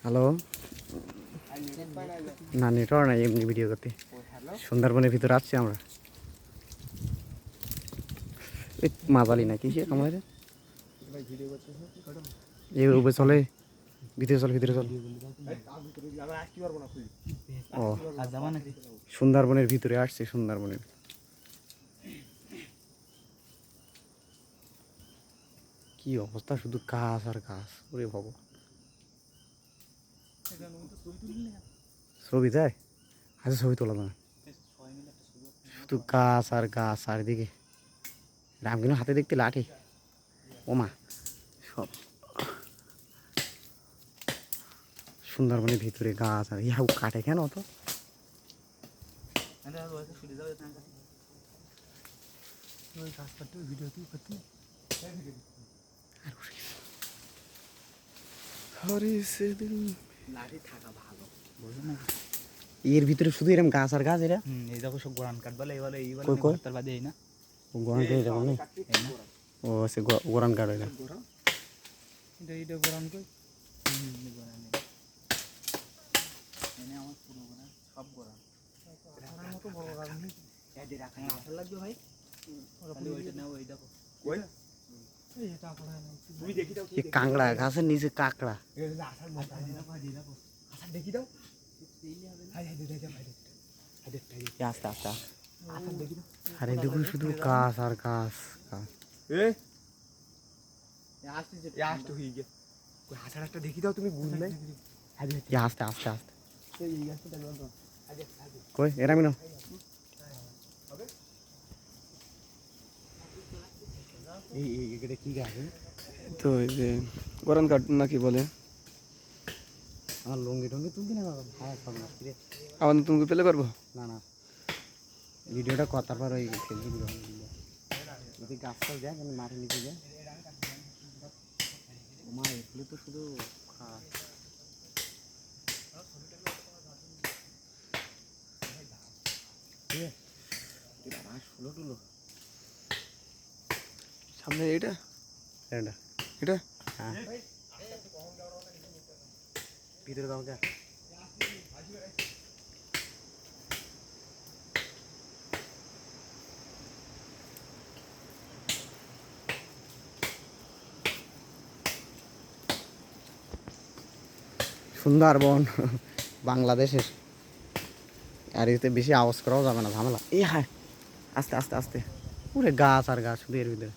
Hello, না network নাই, এমনি ভিডিও করতে। সুন্দরবনের ভিতরে আসছি আমরা। এই মাজালি না কিসে আমাদের এই উপরে চলে, ভিতরে চল, ভিতরে চল। ও সুন্দরবনের ভিতরে আসছে, সুন্দরবনের কি অবস্থা, শুধু গাছ আর গাছ। ওরে ভগবান, ছবি যায়? আচ্ছা ছবি তোলা না, শুধু গাছ আর গাছ চারিদিকে। রামকিনো হাতে দেখতে লাঠি, ওমা সব সুন্দরবনের ভিতরে গাছ আর ইহাও কাটে কেন অত? এর ভিতরে শুধু এরকম গাছ আর গাছ। এরা এই দেখো সব গোরান কাঠ বলে, এই বলে এই বলে তার বাদে এই না গোরান কাঠ যাবো না। ও সে গোরান কাঠ, এটা এটা গোরান কই গোরান এনে আমার পুরো গোরান সব গোরান আমার মতো বড় গোরান নেই। এই রাখা আসার লাগবে ভাই, খালি ওইটা নাও। এই দেখো কই এটা পড়া না, তুমি দেখি দাও। এই কাঁকড়া, গাছের নিচে কাঁকড়া। এটা আসার মতো দেখো আসার দেখি দাও। হাই হাই দেখে ভাই, আস্তে আস্তে আসার দেখি দাও। আরে দেখুন শুধু গাছ আর গাছ গাছ। আসতে হয়ে গে কই হাসার একটা দেখি দাও তুমি, বুঝ নাই। আস্তে আস্তে আস্তে কই এরা মিনো এটা কি গাছ? তো এই যে গরান কাঠ নাকি বলে। আমার লঙ্গি টঙ্গি তুলবি না বাবা? হ্যাঁ সব না রে। আবার তুমি পেলে পারবো না না, ভিডিওটা কথার পর ওই ফেসবুক যদি গাছটা যায় কেন মাঠে নিচে যায়। মা এগুলো তো শুধু ষোলো টুলো সামনে এটা এটা এটা হ্যাঁ ভিতরে দাও যা। সুন্দরবন বাংলাদেশের, আর এতে বেশি আওয়াজ করাও যাবে না, ঝামেলা। এই হায় আস্তে আস্তে আস্তে, পুরো গাছ আর গাছ শুধু এর ভিতরে।